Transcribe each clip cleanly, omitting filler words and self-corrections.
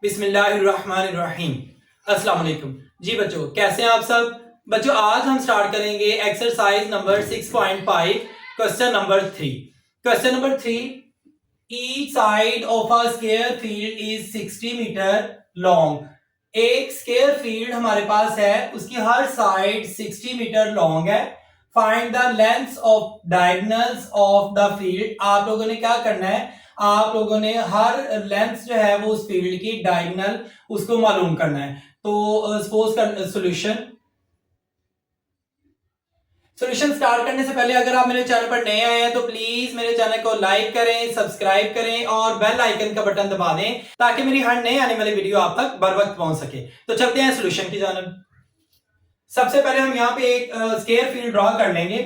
बिस्मिल्लाहिर्रहमानिर्रहीम। अस्सलाम वालेकुम जी बच्चों, कैसे हैं आप सब बच्चों। आज हम स्टार्ट करेंगे exercise number 6.5 question number 3। Question number 3, each side of a square field is 60 metre long. एक स्क्वायर फील्ड हमारे पास है, उसकी हर साइड 60 मीटर लॉन्ग है। Find the length of diagonals of the field. आप लोगों ने क्या करना है, आप लोगों ने हर लेंथ जो है वो उस फील्ड की डायगोनल उसको मालूम करना है। तो सपोज कर सॉल्यूशन स्टार्ट करने से पहले अगर आप मेरे चैनल पर नए आए हैं तो प्लीज मेरे चैनल को लाइक करें, सब्सक्राइब करें और बेल आइकन का बटन दबा दें ताकि मेरी हर नए आने वाली वीडियो आप तक बर वक्त पहुंच सके। तो चलते हैं सॉल्यूशन की जानब। सबसे पहले हम यहाँ पे एक स्क्वायर फील्ड ड्रॉ कर लेंगे।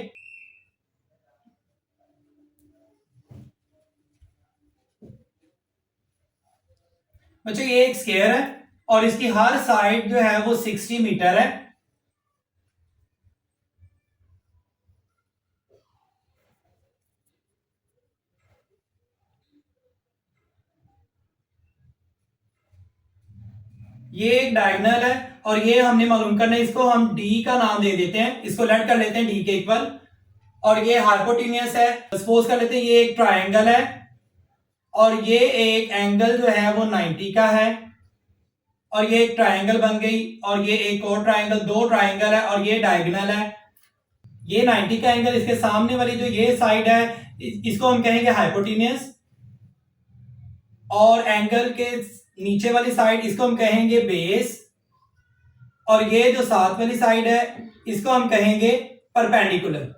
बच्चों ये एक स्क्वायर है और इसकी हर साइड जो है वो 60 मीटर है। ये एक डायगोनल है और ये हमने मालूम करना है, इसको हम डी का नाम दे देते हैं, इसको लेट कर लेते हैं डी के इक्वल। और ये हाइपोटेन्यूस है, सपोज कर लेते हैं ये एक ट्रायंगल है और ये एक एंगल जो है वो 90 का है और ये एक ट्रायंगल बन गई और ये एक और ट्रायंगल, दो ट्रायंगल है और ये डायगोनल है। ये 90 का एंगल, इसके सामने वाली जो ये साइड है इसको हम कहेंगे हाइपोटेन्यूस और एंगल के नीचे वाली साइड इसको हम कहेंगे बेस और ये जो साथ वाली साइड है इसको हम कहेंगे परपेंडिकुलर।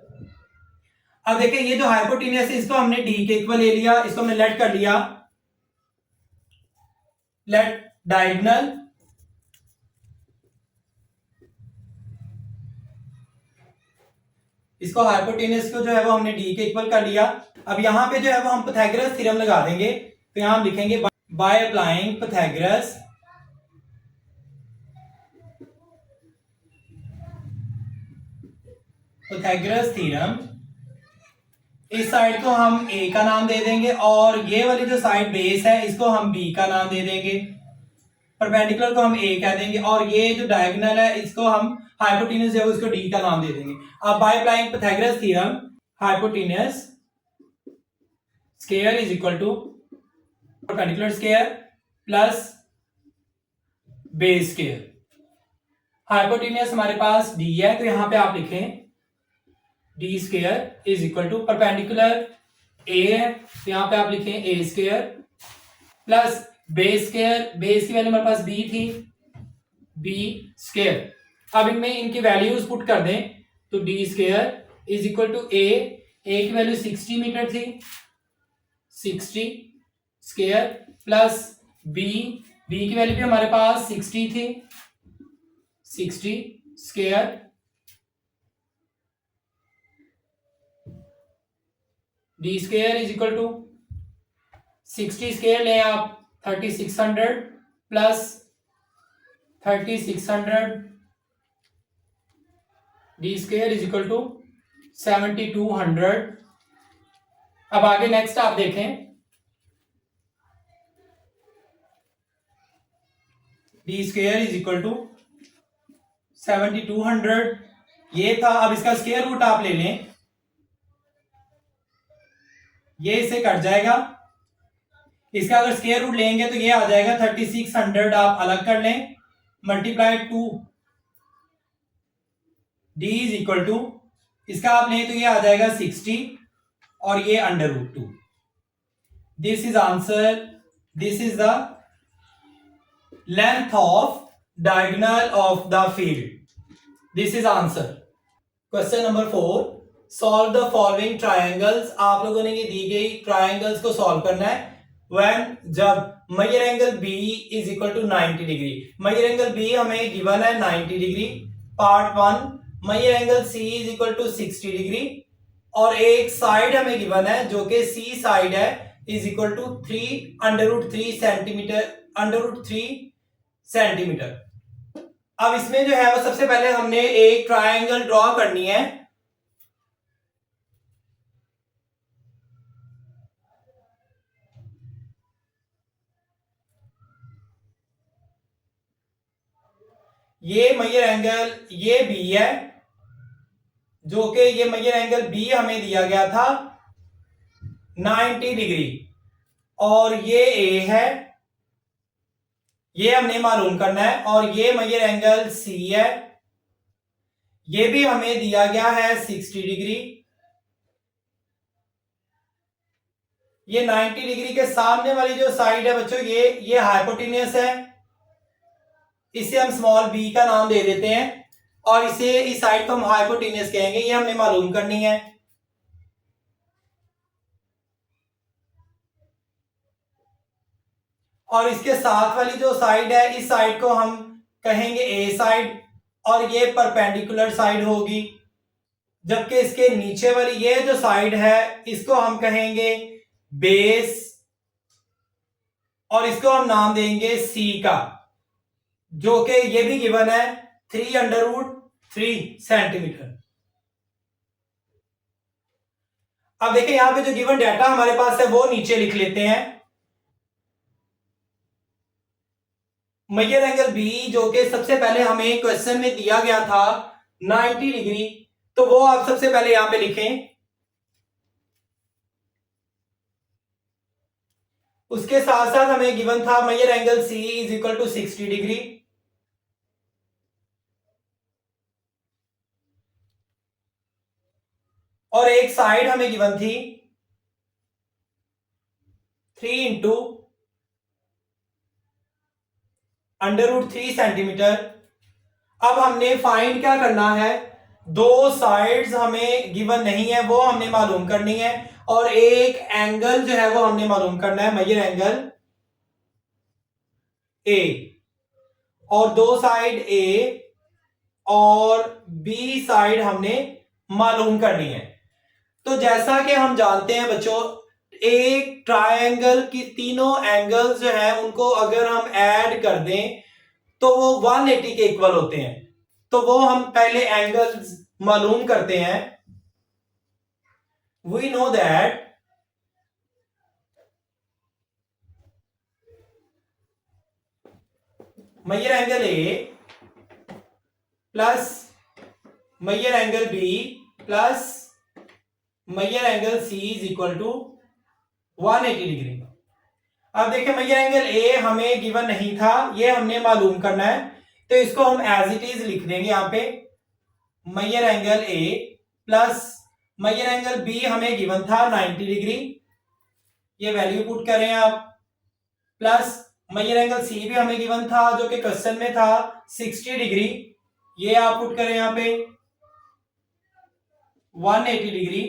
अब देखिए ये जो हाइपोटेन्यूस है इसको हमने डी के इक्वल ले लिया, इसको हमने लेट कर लिया, लेट डायगोनल इसको हाइपोटेन्यूस को जो है वो हमने डी के इक्वल कर लिया। अब यहां पे जो है वो हम पाइथागोरस थ्योरम लगा देंगे। तो यहां हम लिखेंगे बाय अप्लाइंग पाइथागोरस थ्योरम। इस साइड को हम ए का नाम दे देंगे और ये वाली जो साइड बेस है इसको हम बी का नाम दे देंगे, परपेंडिकुलर को हम ए कह देंगे और ये जो डायगोनल है इसको हम हाइपोटेन्यूस है उसको डी का नाम दे देंगे। अब by applying Pythagoras theorem, hypotenuse square is equal to perpendicular square plus base square. Hypotenuse हमारे पास डी है तो यहां पे आप लिखें D square is equal to perpendicular ए है तो यहां पे आप लिखें ए square plus base square, base की वैल्यू हमारे पास बी थी, बी स्क्वायर। अब इनमें इनकी वैल्यूज पुट कर दें तो D square is equal to A की वैल्यू 60 मीटर थी, 60 स्क्वायर प्लस बी की वैल्यू भी हमारे पास 60 थी, 60 square D square is equal to 60 square लें आप 3600 plus 3600 D square is equal to 7200। अब आगे नेक्स्ट आप देखें D square is equal to 7200 ये था। अब इसका स्क्वायर रूट आप ले लें, ये इससे कट जाएगा, इसका अगर स्क्वायर रूट लेंगे तो ये आ जाएगा 3600, आप अलग कर लें multiplied two D is equal to, इसका आप लें तो ये आ जाएगा 60 और ये under root 2। This is answer, this is the length of diagonal of the field, this is answer. Question number 4, solve the following triangles. आप लोगों ने ये दी गई ट्रायंगल्स को सॉल्व करना है व्हेन, जब measure angle B is equal to 90 degree. Measure angle B हमें गिवन है 90 degree. Part 1, measure angle C is equal to 60 degree और एक साइड हमें गिवन है जो कि सी साइड है is equal to 3 centimetre, √3 centimetre. अब इसमें जो है वो सबसे पहले हमने एक ट्रायंगल ड्रॉ करनी है। ये मेजर एंगल ये बी है, जो कि ये मेजर एंगल बी हमें दिया गया था 90 डिग्री, और ये ए है, ये हमने मालूम करना है। और ये मेजर एंगल सी है, ये भी हमें दिया गया है 60 डिग्री। ये 90 डिग्री के सामने वाली जो साइड है बच्चों, ये हाइपोटेन्यूस है, इसे हम स्मॉल बी का नाम दे देते हैं, और इसे इस साइड को हम हाइपोटेन्यूस कहेंगे। ये हमने मालूम करनी है। और इसके साथ वाली जो साइड है, इस साइड को हम कहेंगे ए साइड, और ये परपेंडिकुलर साइड होगी। जबकि इसके नीचे वाली ये जो साइड है, इसको हम कहेंगे बेस, और इसको हम नाम देंगे सी का, जो कि ये भी गिवन है 3√3 सेंटीमीटर। अब देखिए यहां पे जो गिवन डाटा हमारे पास है वो नीचे लिख लेते हैं। मेजर एंगल बी, जो कि सबसे पहले हमें क्वेश्चन में दिया गया था 90 डिग्री, तो वो आप सबसे पहले यहां पे लिखें। उसके साथ साथ हमें गिवन था measure angle C is equal to 60 degree. और एक साइड हमें गिवन थी 3 इंटू √3 सेंटीमीटर। अब हमने फाइंड क्या करना है, दो साइड्स हमें गिवन नहीं है, वो हमने मालूम करनी है, और एक एंगल जो है वो हमने मालूम करना है, मेजर एंगल ए, और दो साइड ए और बी साइड हमने मालूम करनी है। तो जैसा कि हम जानते हैं बच्चों, एक ट्रायंगल की तीनों एंगल्स जो है उनको अगर हम ऐड कर दें तो वो 180 के इक्वल होते हैं। तो वो हम पहले एंगल्स मालूम करते हैं। We know that measure angle A plus measure angle B plus measure angle C is equal to 180 degree. अब देखिए मेजर एंगल ए हमें गिवन नहीं था, ये हमने मालूम करना है, तो इसको हम एज इट इज लिख देंगे यहां पे। Measure angle A plus measure angle B हमें गिवन था 90 डिग्री, ये वैल्यू पुट करें आप, प्लस मेजर एंगल सी भी हमें गिवन था जो कि क्वेश्चन में था 60 डिग्री, ये आप पुट करें यहां पे 180 degree.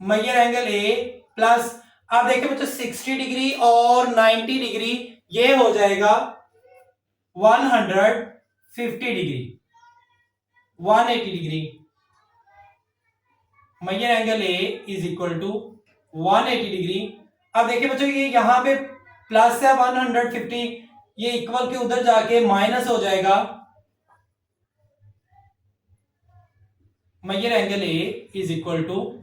Measure angle A plus, आप देखिए बच्चों 60 डिग्री और 90 डिग्री ये हो जाएगा 150 degree, 180 degree. Measure angle A is equal to 180 degree. अब देखिए बच्चों ये यहां पे प्लस है 150, ये इक्वल के उधर जाके माइनस हो जाएगा। Measure angle A is equal to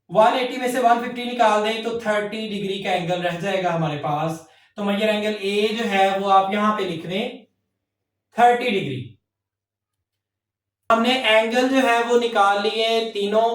180 में से 150 निकाल दें तो 30 डिग्री का एंगल रह जाएगा हमारे पास। तो मेजर एंगल ए जो है वो आप यहां पे लिख दें 30 डिग्री। हमने एंगल जो है वो निकाल लिए, तीनों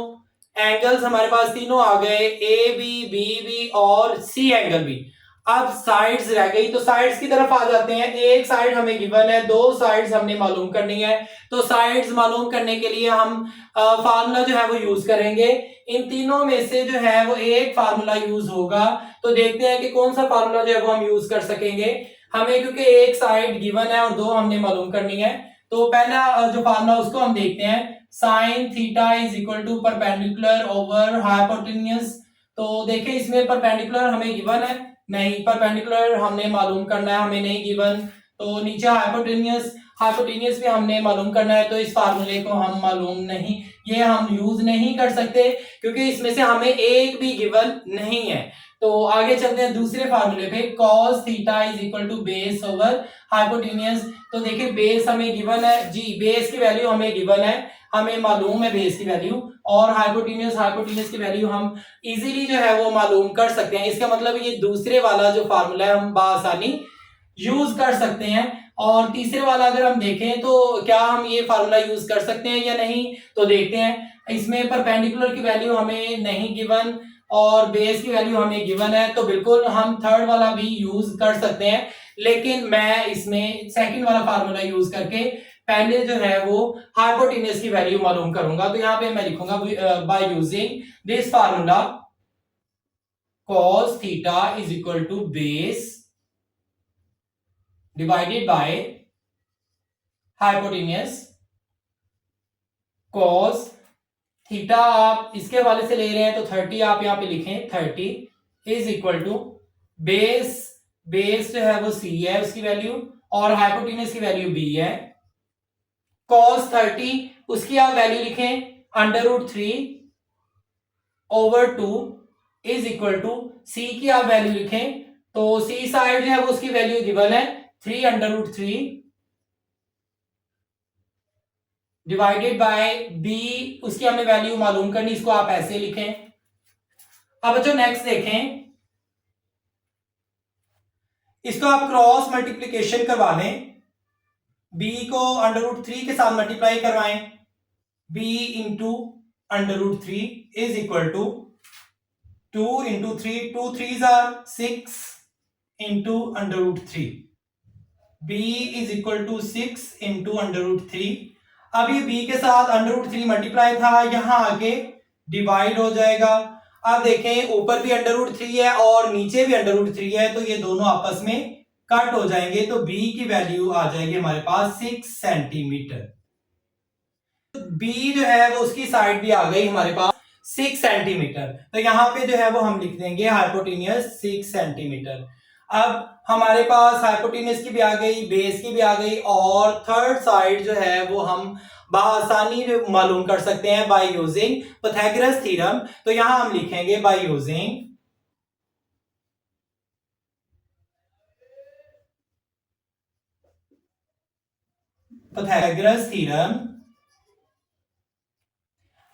एंगल्स हमारे पास तीनों आ गए, ए बी और सी एंगल भी। अब साइड्स रह गई, तो साइड्स की तरफ आ जाते हैं। एक साइड हमें गिवन है, दो साइड्स हमने मालूम करनी है। तो साइड्स मालूम करने के लिए हम फार्मूला जो है वो यूज करेंगे। इन तीनों में से जो है वो एक फार्मूला यूज होगा, तो देखते हैं कि कौन सा फार्मूला जो है वो हम यूज कर सकेंगे। हमें क्योंकि एक साइड गिवन है और दो हमने मालूम करनी है, तो पहला जो फार्मूला उसको हम देखते हैं, sine theta is equal to perpendicular over hypotenuse. तो देखिए इसमें परपेंडिकुलर हमें गिवन है नहीं, परपेंडिकुलर हमने मालूम करना है, हमें नहीं गिवन। तो नीचे हाइपोटेन्यूज, हाइपोटेन्यूज भी हमने मालूम करना है, तो इस फार्मूले को हम मालूम नहीं, ये हम यूज नहीं कर सकते क्योंकि इसमें से हमें एक भी गिवन नहीं है। तो आगे चलते हैं दूसरे फार्मूले पे, cos theta is equal to base over hypotenuse. तो देखिए बेस हमें गिवन है जी, बेस की वैल्यू हमें गिवन है, हमें मालूम है बेस की वैल्यू, और हाइपोटेन्यूज की वैल्यू हम इजीली जो है वो मालूम कर सकते हैं। इसका मतलब ये दूसरे वाला जो फार्मूला है हम बासानी यूज कर सकते हैं। और तीसरे वाला अगर हम देखें तो क्या हम ये फार्मूला यूज कर सकते हैं या नहीं, तो देखते हैं। इसमें परपेंडिकुलर की वैल्यू हमें नहीं गिवन और बेस की वैल्यू हमें गिवन है, तो बिल्कुल हम थर्ड वाला भी यूज कर सकते हैं, लेकिन मैं इसमें सेकंड वाला फार्मूला यूज करके पहले जो है वो हाइपोटेन्यूज की वैल्यू मालूम करूंगा। तो यहाँ पे मैं लिखूंगा by using this formula cos theta is equal to base divided by hypotenuse. cos theta आप इसके हवाले से ले रहे हैं तो 30 आप यहां पे लिखें, 30 is equal to base, base जो है वो c है उसकी वैल्यू, और हाइपोटेन्यूज की वैल्यू b है। cos 30 उसकी आप वैल्यू लिखें √3 over 2 is equal to c की आप वैल्यू लिखें, तो c साइड जो है वो उसकी वैल्यू गिवन है 3√3 डिवाइडेड बाय b, उसकी हमने वैल्यू मालूम करनी, इसको आप ऐसे लिखें। अब बच्चों नेक्स्ट देखें, इसको आप क्रॉस मल्टीप्लीकेशन करवा लें, b को √3 के साथ मल्टीप्लाई करवाएं, b into √3 is equal to 2 into 3, 2 3s are 6 into √3, b is equal to 6 into √3। अब ये b के साथ √3 मल्टीप्लाई था, यहां आके डिवाइड हो जाएगा। अब देखें ऊपर भी √3 है और नीचे भी √3 है, तो ये दोनों आपस में कट हो जाएंगे, तो b की वैल्यू आ जाएगी हमारे पास 6 सेंटीमीटर। b जो है वो उसकी साइड भी आ गई हमारे पास 6 सेंटीमीटर, तो यहां पे जो है वो हम लिख देंगे हाइपोटेन्यूज 6 सेंटीमीटर। अब हमारे पास हाइपोटेन्यूज की भी आ गई, बेस की भी आ गई, और थर्ड साइड जो है वो हम बआसानी मालूम कर सकते हैं बाय यूजिंग पाइथागोरस थ्योरम। तो यहां हम लिखेंगे बाय यूजिंग पाइथागोरस थ्योरम।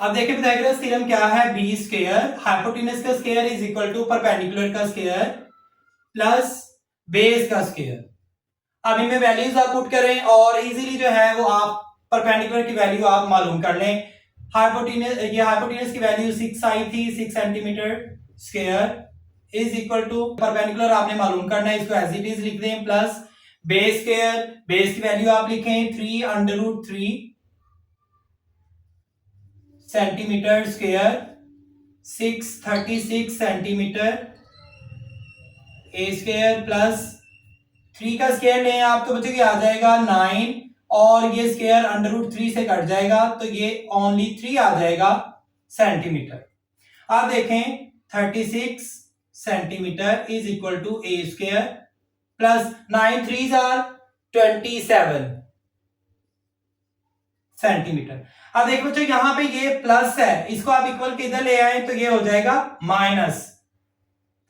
अब देखिए पाइथागोरस थ्योरम क्या है, बी स्क्वायर हाइपोटेन्यूज का square is equal to perpendicular का स्क्वायर प्लस बेस का स्क्वायर। अब इनमें वैल्यूज आप पुट करें और इजीली जो है वो आप परपेंडिकुलर की वैल्यू आप मालूम कर लें। हाइपोटेन्यूज, ये हाइपोटेन्यूज की वैल्यू 6 आई थी, 6 centimetre square is equal to perpendicular आपने मालूम करना है, इसको एज इट इज लिख दें, प्लस बेस स्क्वायर, बेस की वैल्यू आप लिखें 3√3 centimetre square, 636 centimetre A square, plus 3 का स्क्वायर लें आप तो बच्चों की आ जाएगा 9, और ये स्क्वायर √3 से कट जाएगा तो ये ओनली 3 आ जाएगा सेंटीमीटर। अब देखें 36 centimetre is equal to A square plus 9 3s are 27 centimetre. अब देखो बच्चों यहां पे ये प्लस है, इसको आप इक्वल के इधर ले आए तो ये हो जाएगा माइनस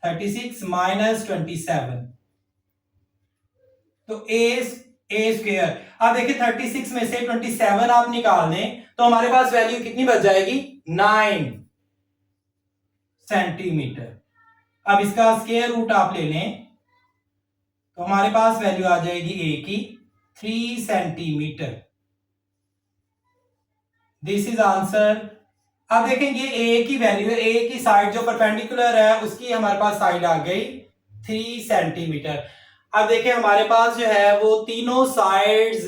36 माइनस 27, तो ए स्क्वायर। अब देखिए 36 में से 27 आप निकाल दें तो हमारे पास वैल्यू कितनी बच जाएगी, 9 सेंटीमीटर। अब इसका स्क्वायर रूट आप ले लें तो हमारे पास वैल्यू आ जाएगी ए की 3 सेंटीमीटर। This is answer. अब देखें ये ए की वैल्यू है, ए की साइड जो परपेंडिकुलर है उसकी हमारे पास साइड आ गई 3 सेंटीमीटर। अब देखें हमारे पास जो है वो तीनों साइड्स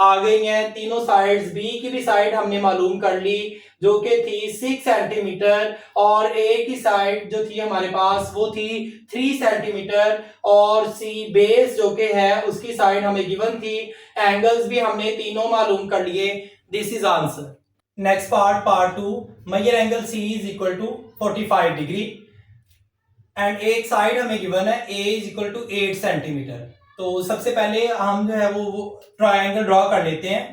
आ गई हैं, तीनों साइड्स, बी की भी साइड हमने मालूम कर ली जो कि थी 6 सेंटीमीटर, और ए की साइड जो थी हमारे पास वो थी 3 सेंटीमीटर, और सी बेस जो कि है उसकी साइड हमें गिवन थी। एंगल्स भी हमने तीनों मालूम कर लिए। This is answer. Next part 2, measure angle C is equal to 45 degree and एक साइड हमें गिवन है A is equal to 8 centimetre. तो सबसे पहले हम जो है वो ट्रायंगल ड्रॉ कर लेते हैं।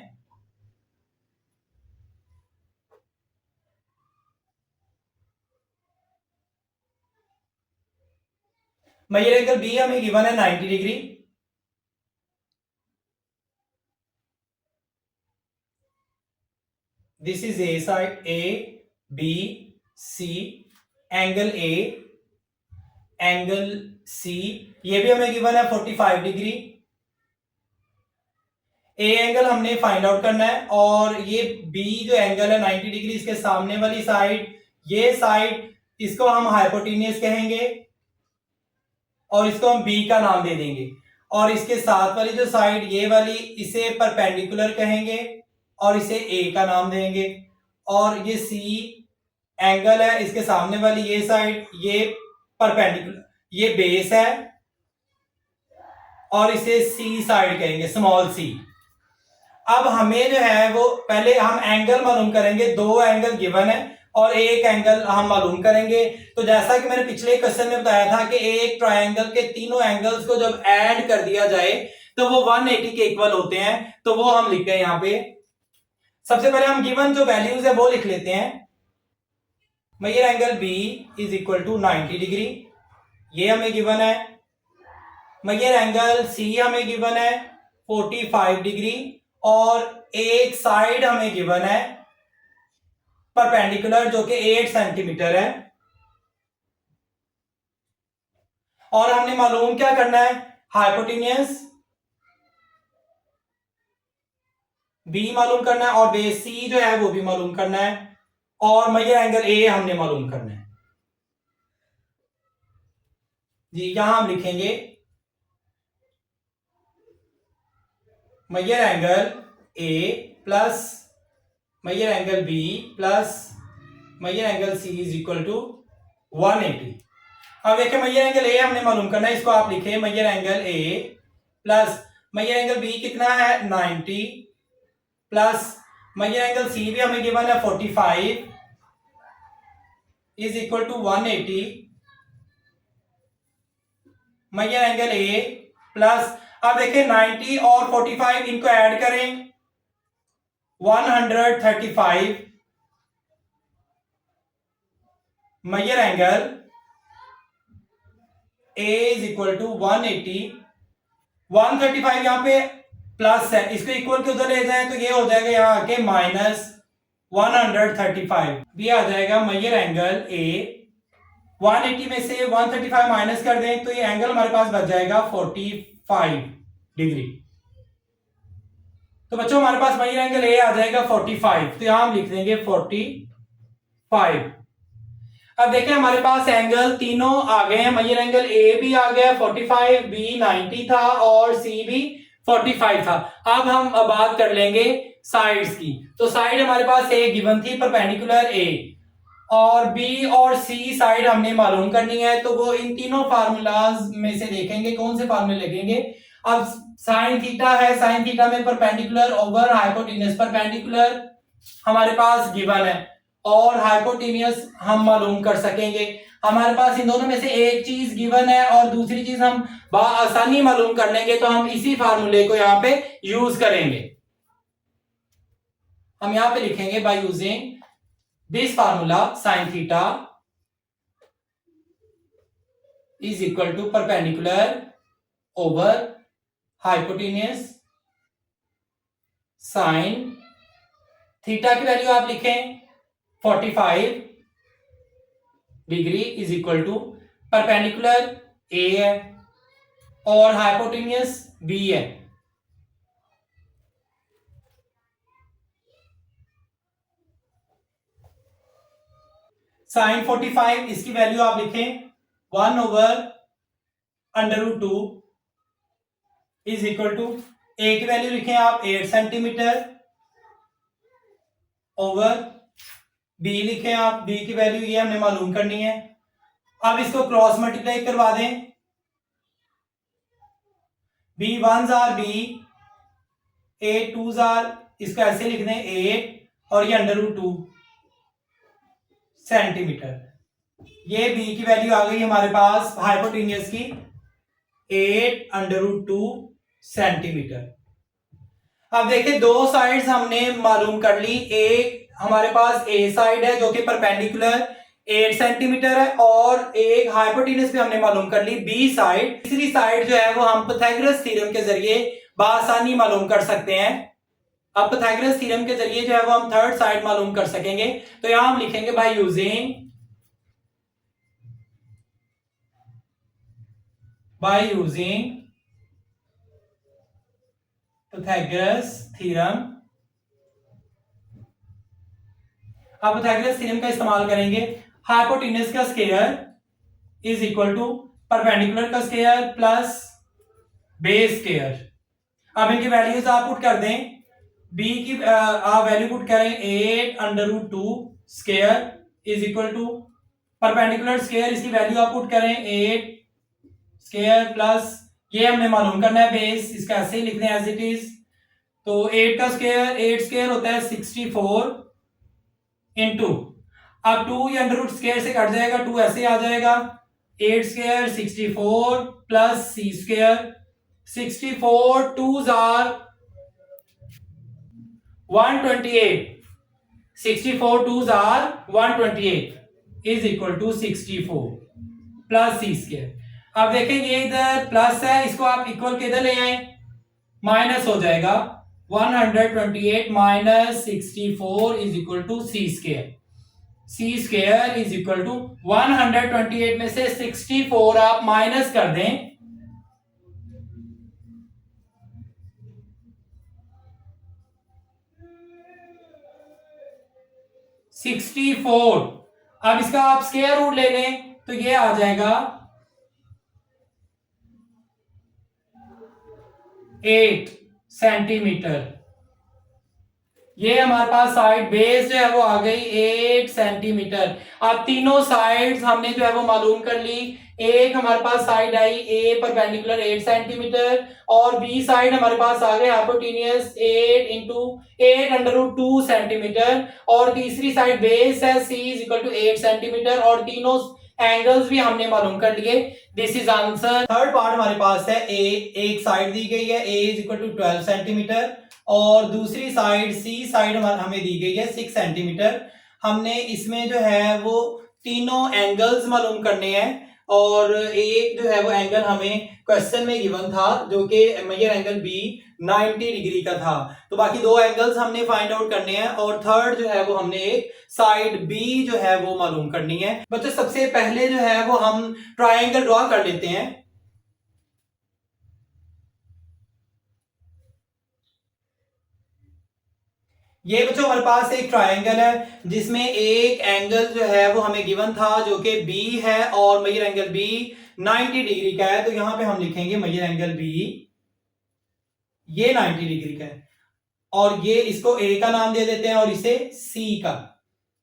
मेजर एंगल बी हमें गिवन है 90 degree, this is A side, A B C, angle A angle C ये भी हमें गिवन है 45 डिग्री, ए एंगल हमने फाइंड आउट करना है, और ये बी जो एंगल है 90 डिग्री, इसके सामने वाली साइड, ये साइड, इसको हम हाइपोटेन्यूस कहेंगे और इसको हम बी का नाम दे देंगे। और इसके साथ वाली जो साइड ये वाली, इसे परपेंडिकुलर कहेंगे और इसे ए का नाम देंगे। और ये सी एंगल है, इसके सामने वाली ये साइड, ये परपेंडिकुलर, ये बेस है और इसे सी साइड कहेंगे, स्मॉल सी। अब हमें जो है वो पहले हम एंगल मालूम करेंगे, दो एंगल गिवन है और एक एंगल हम मालूम करेंगे। तो जैसा कि मैंने पिछले क्वेश्चन में बताया था कि एक ट्रायंगल के तीनों एंगल्स को जब ऐड कर दिया जाए तो वो 180 के इक्वल होते हैं। तो वो हम लिखते हैं यहां पे। सबसे पहले हम गिवन जो वैल्यूज है वो लिख लेते हैं। Measure angle B is equal to 90 degree, ये हमें गिवन है। मेजर एंगल सी हमें गिवन है 45 डिग्री, और एक साइड हमें गिवन है परपेंडिकुलर जो कि 8 सेंटीमीटर है। और हमने मालूम क्या करना है, हाइपोटेन्यूस बी मालूम करना है और बेस सी जो है वो भी मालूम करना है, और मेजर एंगल ए हमने मालूम करना है जी। यहां हम लिखेंगे measure angle A plus measure angle B plus measure angle C is equal to 180। अब देखिए मेजर एंगल ए हमने मालूम करना है, इसको आप लिखे measure angle A plus measure angle B कितना है 90 प्लस मेजर एंगल सी भी हमें गिवन है 45 is equal to 180। Measure angle A plus, अब देखिए 90 और 45 इनको ऐड करें 135। Measure angle A is equal to 180। 135 यहां पे प्लस है, इसको इक्वल के उधर ले जाएं तो ये हो जाएगा यहां आके माइनस 135 भी आ जाएगा। मेजर एंगल ए 180 में से 135 माइनस कर दें तो ये एंगल हमारे पास बच जाएगा 45 डिग्री। तो बच्चों हमारे पास मेजर एंगल ए आ जाएगा 45, तो यहां हम लिख देंगे 45। अब देखिए हमारे पास एंगल तीनों आ गए हैं, मेजर एंगल ए भी आ गया 45, बी 90 था और सी भी 45 था। अब हम बात कर लेंगे साइड्स की। तो साइड हमारे पास ए गिवन थी परपेंडिकुलर ए, और बी और सी साइड हमने मालूम करनी है। तो वो इन तीनों फार्मूलाज में से देखेंगे कौन से फार्मूले लगेंगे। अब साइन थीटा है, साइन थीटा में परपेंडिकुलर ओवर हाइपोटेन्यूस, परपेंडिकुलर हमारे पास गिवन है और हाइपोटेन्यूस हम मालूम कर सकेंगे। हमारे पास इन दोनों में से एक चीज गिवन है और दूसरी चीज हम आसानी मालूम कर लेंगे, तो हम इसी फार्मूले को यहां पे यूज करेंगे। हम यहां पे लिखेंगे by using this formula sine theta is equal to perpendicular over hypotenuse sine theta की वैल्यू आप लिखें 45 degree is equal to perpendicular ए है और हाइपोटेन्यूस बी है। साइन 45 इसकी वैल्यू आप लिखें 1 over √2 is equal to, A की वैल्यू लिखें आप 8 सेंटीमीटर ओवर, बी लिखें आप, बी की वैल्यू ये हमने मालूम करनी है। अब इसको क्रॉस मल्टीप्लाई करवा दें, बी 1 जार बी, ए 2 जार, इसको ऐसे लिख दें 8 और ये √2 सेंटीमीटर। ये बी की वैल्यू आ गई हमारे पास हाइपोटेन्यूस की 8 √2 सेंटीमीटर। अब देखिए दो साइड्स हमने मालूम कर ली। एक हमारे पास ए साइड है जो कि परपेंडिकुलर 8 सेंटीमीटर है और एक हाइपोटेन्यूस भी हमने मालूम कर ली बी साइड। तीसरी साइड जो है वो हम पाइथागोरस थ्योरम के जरिए बआसानी मालूम कर सकते हैं। अब पाइथागोरस थ्योरम के जरिए जो है वो हम थर्ड साइड मालूम कर सकेंगे। तो यहां हम लिखेंगे बाय यूजिंग पाइथागोरस थ्योरम। आप पाइथागोरस थ्योरम का इस्तेमाल करेंगे। हाइपोटेन्यूज का square is equal to perpendicular का स्क्वायर प्लस बेस स्क्वायर। अब इनकी वैल्यूज आप पुट कर दें। बी की आप वैल्यू पुट करें 8√2 square is equal to perpendicular square, इसकी वैल्यू आप पुट करें 8 स्क्वायर प्लस ये हमने मालूम करना है बेस, इसका ऐसे ही लिखते हैं एज इट इज। तो 8 का स्क्वायर 8 स्क्वायर होता है 64 इंटू, अब 2 ये अंडर रूट स्क्वायर से कट जाएगा, 2 ऐसे आ जाएगा, 8 square 64 plus C square 64 2s are 128, 64 2s are 128 is equal to 64 plus C square. अब देखें ये इधर प्लस है, इसको आप इक्वल के इधर ले आए, माइनस हो जाएगा 128 minus 64 is equal to C square. C square is equal to 128 में से 64 आप माइनस कर दें, सिक्सटी फोर। अब इसका आप स्क्वायर रूट ले लें तो ये आ जाएगा 8 सेंटीमीटर। ये हमारे पास साइड बेस जो है वो आ गई 8 सेंटीमीटर। अब तीनों साइड्स हमने जो है वो मालूम कर ली। एक हमारे पास साइड आई ए परपेंडिकुलर 8 सेंटीमीटर और बी साइड हमारे पास आ गए हाइपोटेन्यूज 8 इंटू 8√2 सेंटीमीटर और तीसरी साइड बेस है सी इज इक्वल टू 8 सेंटीमीटर और तीनों एंगल्स भी हमने मालूम कर लिए। This is answer. Third part हमारे पास है ए, एक साइड दी गई है A is equal to 12 centimetre और दूसरी साइड सी साइड हमें दी गई है 6 सेंटीमीटर। हमने इसमें जो है वो तीनों एंगल्स मालूम करने हैं और एक जो है वो एंगल हमें क्वेश्चन में गिवन था जो कि मेजर एंगल बी 90 डिग्री का था। तो बाकी दो एंगल्स हमने फाइंड आउट करने हैं और थर्ड जो है वो हमने एक साइड बी जो है वो मालूम करनी है। बच्चों सबसे पहले जो है वो हम ट्रायंगल ड्रॉ कर लेते हैं। ये बच्चों हमारे पास एक ट्रायंगल है जिसमें एक एंगल जो है वो हमें गिवन था जो कि बी है और मेजर एंगल बी 90 डिग्री का है। तो यहां पे हम लिखेंगे मेजर एंगल बी ये 90 डिग्री का है और ये इसको ए का नाम दे देते हैं और इसे सी का।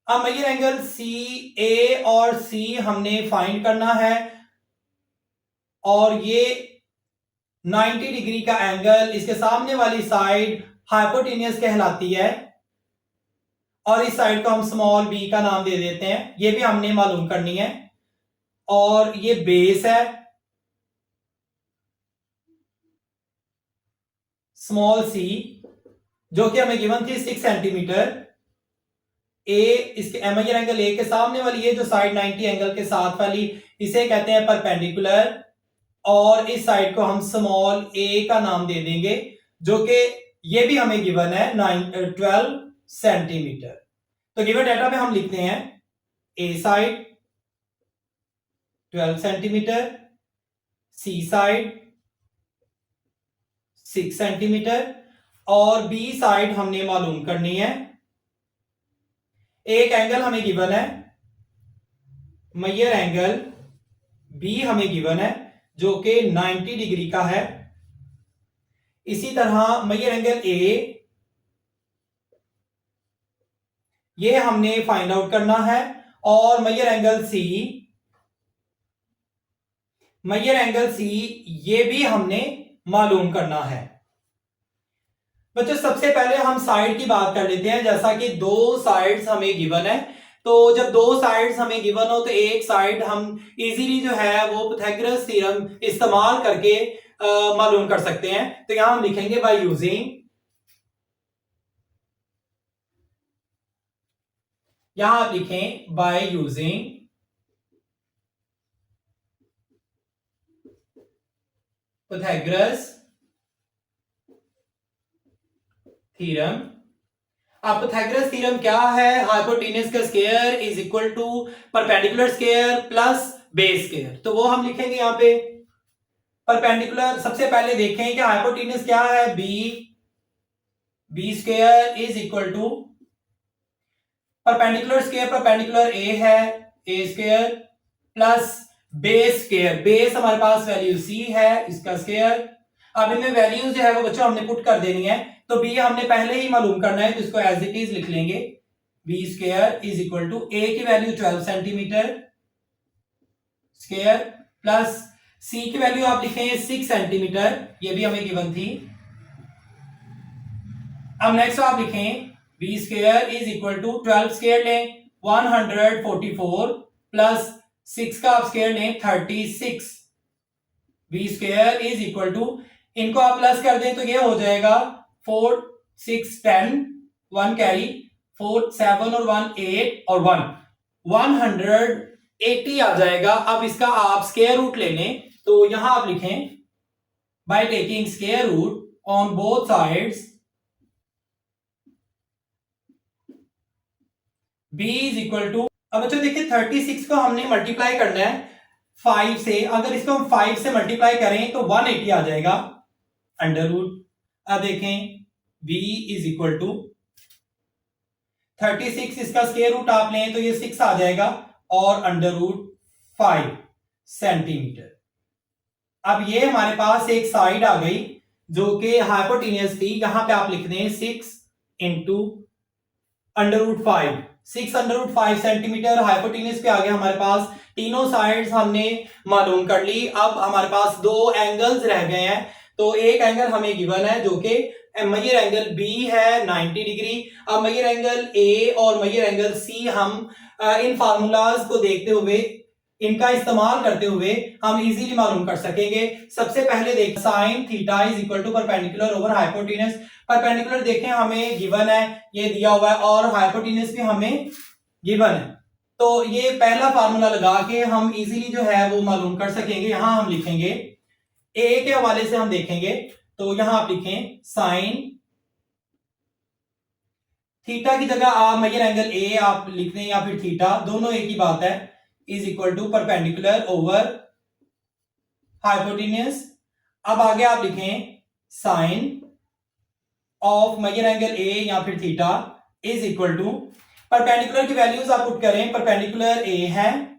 अब मेजर एंगल सी ए और सी हमने फाइंड करना है और ये 90 डिग्री का एंगल इसके सामने वाली साइड हाइपोटेन्यूज कहलाती है और इस साइड को हम स्मॉल बी का नाम दे देते हैं, ये भी हमने मालूम करनी है। और ये बेस है स्मॉल सी जो कि हमें गिवन थी 6 सेंटीमीटर। ए इसके मेजर एंगल ए के सामने वाली ये जो साइड 90 एंगल के साथ वाली इसे कहते हैं परपेंडिकुलर और इस साइड को हम स्मॉल ए का नाम दे देंगे जो कि ये भी हमें गिवन है 12 सेंटीमीटर। तो गिवन डाटा में हम लिखते हैं ए साइड 12 सेंटीमीटर, सी साइड 6 सेंटीमीटर और बी साइड हमने मालूम करनी है। एक एंगल हमें गिवन है मेजर एंगल बी हमें गिवन है जो कि 90 डिग्री का है। इसी तरह मेजर एंगल ए ये हमने फाइंड आउट करना है और मेजर एंगल सी ये भी हमने मालूम करना है। बच्चों सबसे पहले हम साइड की बात कर लेते हैं। जैसा कि दो साइड्स हमें गिवन है तो जब दो साइड्स हमें गिवन हो तो एक साइड हम इजीली जो है वो पाइथागोरस थ्योरम इस्तेमाल करके मालूम कर सकते हैं। तो यहां हम लिखेंगे बाय यूजिंग, यहां आप लिखें बाय यूजिंग पाइथागोरस थ्योरम। अब पाइथागोरस थ्योरम क्या है? हाइपोटेन्यूज का square is equal to perpendicular square plus base square. तो वो हम लिखेंगे यहां पे परपेंडिकुलर। सबसे पहले देखें कि हाइपोटेन्यूज क्या है B B square is equal to perpendicular square, perpendicular ए है A square plus base square, base हमारे पास वैल्यू सी है इसका स्क्वायर। अब इनमें वैल्यू जो है वो बच्चों हमने पुट कर देनी है, तो बी हमने पहले ही मालूम करना है तो इसको एज इट इज लिख लेंगे। B square is equal to A की value 12 centimetre square plus C की वैल्यू आप लिखें 6 सेंटीमीटर, ये भी हमें गिवन थी। अब नेक्स्ट आप लिखें b square is equal to 12 square लें 144 प्लस 6 का आप स्क्वायर लें 36। B square is equal to, इनको आप प्लस कर दें तो ये हो जाएगा 4 6 10 1 कैरी 4 7 और 1 8 और 1 180 आ जाएगा। अब इसका आप स्क्वायर रूट ले लें तो यहां आप लिखें by taking square root on both sides b is equal to, अब बच्चों देखिए 36 को हमने मल्टीप्लाई करना है 5 से, अगर इसको हम 5 से मल्टीप्लाई करें तो 180 आ जाएगा अंडर रूट। अब देखें b इज इक्वल टू 36 इसका स्क्वायर रूट आप लें तो ये 6 आ जाएगा और अंडर रूट 5 सेंटीमीटर। अब ये हमारे पास एक साइड आ गई जो कि हाइपोटेन्यूस थी, यहां पे आप लिख दें 6 into under root 5, 6 under root 5 centimetre. Hypotenuse पे आ गया हमारे पास, तीनों साइड्स हमने मालूम कर ली। अब हमारे पास दो एंगल्स रह गए हैं, तो एक एंगल हमें गिवन है जो कि मेजर एंगल B है 90 डिग्री। अब मेजर एंगल A और मेजर एंगल C हम इन फार्मूलाज को देखते हुए, इनका इस्तेमाल करते हुए हम इजीली मालूम कर सकेंगे। सबसे पहले देख sine theta is equal to perpendicular over hypotenuse. Perpendicular देखें हमें गिवन है, ये दिया हुआ है, और हाइपोटेन्यूस भी हमें गिवन है, तो ये पहला फार्मूला लगा के हम इजीली जो है वो मालूम कर सकेंगे। यहां हम लिखेंगे ए के हवाले से हम देखेंगे, तो यहां आप लिखें साइन थीटा की जगह आप मेजर एंगल ए आप लिख दें या फिर थीटा, दोनों एक ही बात है, is equal to perpendicular over hypotenuse. अब आगे आप लिखें sine of measure angle A या फिर theta is equal to, perpendicular की वैल्यूज आप पुट करें, परपेंडिकुलर ए है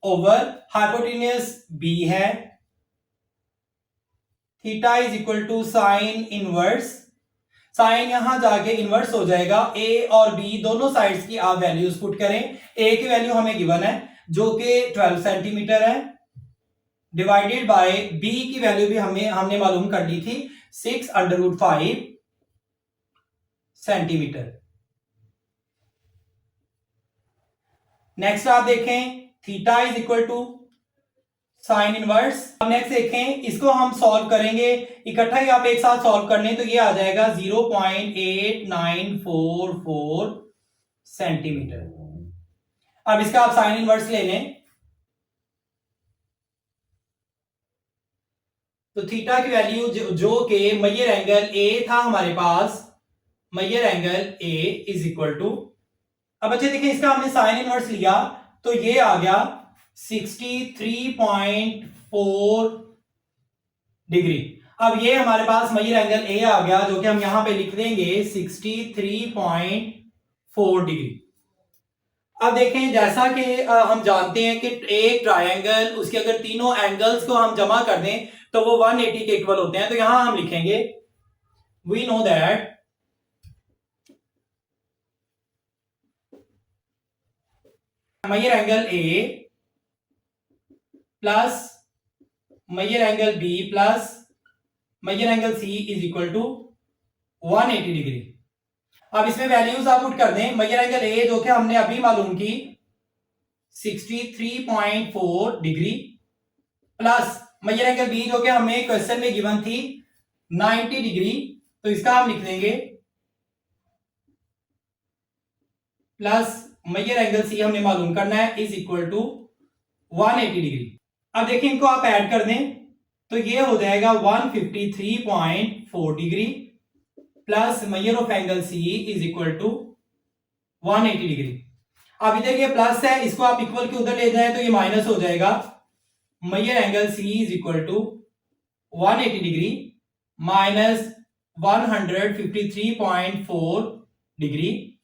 ओवर हाइपोटेन्यूस बी है, theta is equal to sine inverse, sine यहां जाके इनवर्स हो जाएगा। ए और बी दोनों साइड्स की आप वैल्यूज पुट करें। ए की वैल्यू हमें गिवन है जो कि 12 सेंटीमीटर है, डिवाइडेड बाय बी की वैल्यू भी हमने मालूम कर ली थी 6 अंडर रूट 5 सेंटीमीटर। नेक्स्ट आप देखें theta is equal to sine inverse. अब नेक्स्ट देखें, इसको हम सॉल्व करेंगे, इकट्ठा ही आप एक साथ सॉल्व कर लें तो ये आ जाएगा 0.8944 सेंटीमीटर। अब इसका आप साइन इनवर्स ले लें, तो थीटा की वैल्यू जो कि मेजर एंगल ए था हमारे पास, measure angle A is equal to, अब बच्चे देखिए इसका हमने साइन इनवर्स लिया तो ये आ गया 63.4 डिग्री। अब ये हमारे पास मेजर एंगल ए आ गया जो कि हम यहां पे लिख देंगे 63.4 डिग्री। अब देखें जैसा कि हम जानते हैं कि एक ट्रायंगल, उसके अगर तीनों एंगल्स को हम जमा कर दें तो वो 180 के इक्वल होते हैं, तो यहां हम लिखेंगे we know that measure angle A plus measure angle B plus measure angle C is equal to 180 degree. अब इसमें वैल्यूज आप पुट कर दें, मेजर एंगल ए जो कि हमने अभी मालूम की 63.4 degree plus measure angle B जो कि हमें क्वेश्चन में गिवन थी 90 डिग्री, तो इसका हम लिख देंगे प्लस मेजर एंगल सी हमने मालूम करना है इज इक्वल टू 180 डिग्री। अब देखिए इनको आप ऐड कर दें तो ये हो जाएगा 153.4 degree plus measure of angle C is equal to 180 degree. अब इधर ये प्लस है, इसको आप इक्वल के उधर ले जाएं तो ये माइनस हो जाएगा। Measure angle C is equal to 180 degree minus 153.4 degree.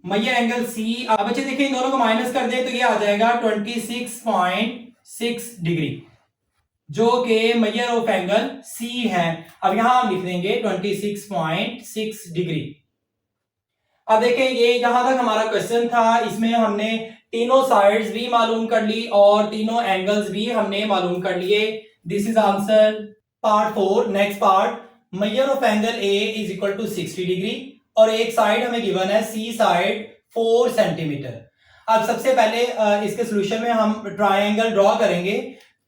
Measure angle C, अब बच्चे देखिए इन दोनों को माइनस कर दे तो ये आ जाएगा 26.6 डिग्री, जो कि मैयर ऑफ एंगल सी है। अब यहां हम लिख देंगे 26.6 डिग्री। अब देखें ये जहां तक हमारा क्वेश्चन था, इसमें हमने तीनों साइड्स भी मालूम कर ली और तीनों एंगल्स भी हमने मालूम कर लिए। This is answer part 4। Next part, measure of angle A is equal to 60 degree और एक साइड हमें गिवन है सी साइड 4 सेंटीमीटर। अब सबसे पहले इसके सोल्यूशन में हम ट्रायंगल ड्रॉ करेंगे।